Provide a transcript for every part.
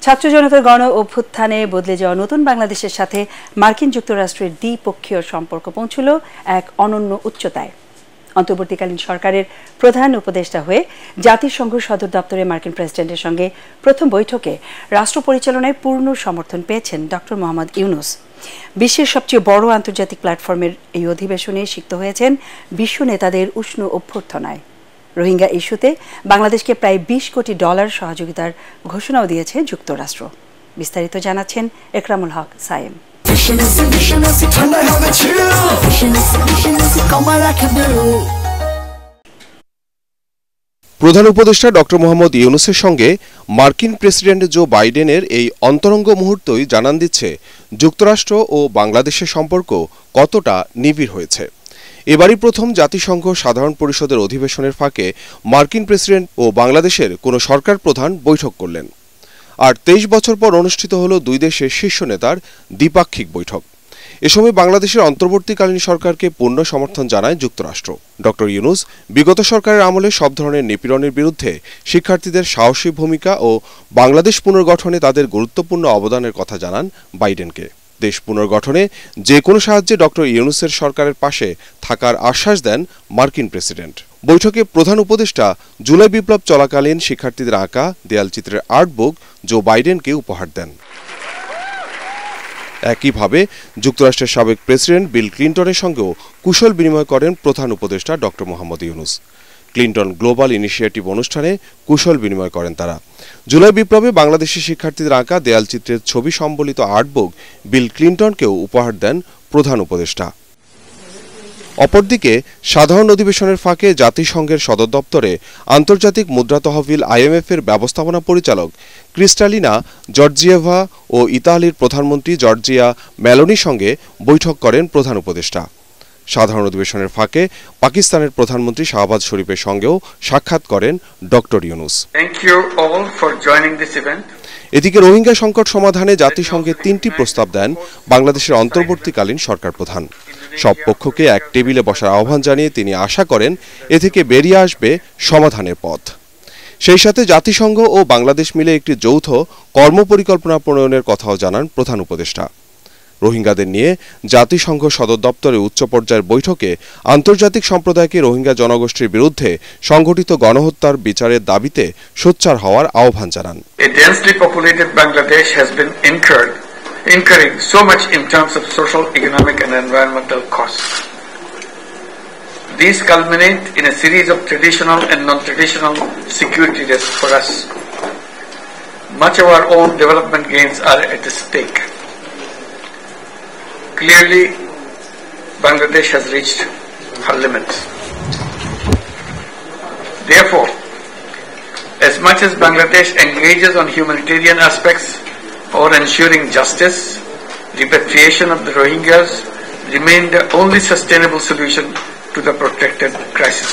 ছাত্র জনতার গণ অভ্যুত্থানে বদলে যাওয়া নতুন বাংলাদেশের সাথে মার্কিন যুক্তরাষ্ট্রের দ্বিপক্ষীয় সম্পর্ক পৌঁছল এক অনন্য উচ্চতায়। অন্তর্বর্তীকালীন সরকারের প্রধান উপদেষ্টা হয়ে জাতিসংঘ সদর দপ্তরে মার্কিন প্রেসিডেন্টের সঙ্গে প্রথম বৈঠকে রাষ্ট্র পরিচালনায় পূর্ণ সমর্থন পেয়েছেন ডক্টর মোহাম্মদ ইউনূস। বিশ্বের সবচেয়ে বড় আন্তর্জাতিক প্ল্যাটফর্মের এই অধিবেশনে সিক্ত হয়েছেন বিশ্ব নেতাদের উষ্ণ অভ্যর্থনায়। রোহিঙ্গা ইস্যুতে বাংলাদেশকে প্রায় $20 কোটি সহযোগিতার ঘোষণাও দিয়েছে যুক্তরাষ্ট্র। বিস্তারিত জানাচ্ছেন একরামুল হক সায়েম। প্রধান উপদেষ্টা ডক্টর মোহাম্মদ ইউনূসের সঙ্গে মার্কিন প্রেসিডেন্ট জো বাইডেনের এই অন্তরঙ্গ মুহূর্তই জানান দিচ্ছে যুক্তরাষ্ট্র ও বাংলাদেশের সম্পর্ক কতটা নিবিড় হয়েছে। এবারই প্রথম জাতিসংঘ সাধারণ পরিষদের অধিবেশনের ফাঁকে মার্কিন প্রেসিডেন্ট ও বাংলাদেশের কোনো সরকার প্রধান বৈঠক করলেন। আর 23 বছর পর অনুষ্ঠিত হল দুই দেশের শীর্ষ নেতার দ্বিপাক্ষিক বৈঠক। এ সময় বাংলাদেশের অন্তর্বর্তীকালীন সরকারকে পূর্ণ সমর্থন জানায় যুক্তরাষ্ট্র। ডক্টর ইউনূস বিগত সরকারের আমলে সব ধরনের নিপীড়নের বিরুদ্ধে শিক্ষার্থীদের সাহসী ভূমিকা ও বাংলাদেশ পুনর্গঠনে তাদের গুরুত্বপূর্ণ অবদানের কথা জানান বাইডেনকে। দেশ পুনর্গঠনে যে কোনো সাহায্যে ডক্টর ইউনূসের সরকারের পাশে থাকার আশ্বাস দেন মার্কিন প্রেসিডেন্ট। বৈঠকে প্রধান উপদেষ্টা জুলাই বিপ্লব চলাকালীন শিক্ষার্থীদের আঁকা দেয়ালচিত্রের আর্টবুক জো বাইডেনকে উপহার দেন। একইভাবে যুক্তরাষ্ট্রের সাবেক প্রেসিডেন্ট বিল ক্লিন্টনের সঙ্গেও কুশল বিনিময় করেন প্রধান উপদেষ্টা doctor Mohammad Yunus. Clinton global initiative অনুষ্ঠানে কুশল বিনিময় করেন তারা। জুলাই বিপ্লবে বাংলাদেশের শিক্ষার্থীদের আঁকা দেয়ালচিত্রের ছবি সম্বলিত আর্টবুক বিল ক্লিন্টনকেও উপহার দেন প্রধান উপদেষ্টা। অপরদিকে সাধারণ অধিবেশনের ফাঁকে জাতিসংঘের সদর দপ্তরে আন্তর্জাতিক মুদ্রা তহবিল IMF-এর ব্যবস্থাপনা পরিচালক ক্রিস্টালিনা জর্জিয়েভা ও ইতালির প্রধানমন্ত্রী জর্জিয়া মেলোনির সঙ্গে বৈঠক করেন প্রধান উপদেষ্টা। সাধারণ অধিবেশনের ফাঁকে পাকিস্তানের প্রধানমন্ত্রী শাহবাজ শরীফের সঙ্গেও সাক্ষাৎ করেন ডক্টর ইউনূস। এদিকে রোহিঙ্গা সংকট সমাধানে জাতিসংঘে 3টি প্রস্তাব দেন বাংলাদেশের অন্তর্বর্তীকালীন সরকার প্রধান। সব পক্ষকে এক টেবিলে বসার আহ্বান জানিয়ে তিনি আশা করেন এ থেকে বেরিয়ে আসবে সমাধানের পথ। সেই সাথে জাতিসংঘ ও বাংলাদেশ মিলে একটি যৌথ কর্মপরিকল্পনা প্রণয়নের কথাও জানান প্রধান উপদেষ্টা। রোহিঙ্গাদের নিয়ে জাতিসংঘ সদর দপ্তরে উচ্চ পর্যায়ের বৈঠকে আন্তর্জাতিক সম্প্রদায়কে রোহিঙ্গা জনগোষ্ঠীর বিরুদ্ধে সংঘটিত গণহত্যার বিচারের দাবিতে সোচ্চার হওয়ার আহ্বান জানান। incurring so much in terms of social, economic and environmental costs. These culminate in a series of traditional and non-traditional security risks for us. Much of our own development gains are at stake. Clearly, Bangladesh has reached her limits. Therefore, as much as Bangladesh engages on humanitarian aspects or ensuring justice, repatriation of the Rohingyas remain the only sustainable solution to the protracted crisis.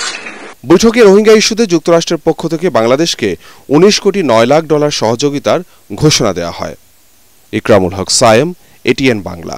বৈঠকে রোহিঙ্গা ইস্যুতে যুক্তরাষ্ট্রের পক্ষ থেকে বাংলাদেশকে $19 কোটি 9 লাখ সহযোগিতার ঘোষণা দেওয়া হয়। ইকরামুল হক সায়েম, ATN বাংলা।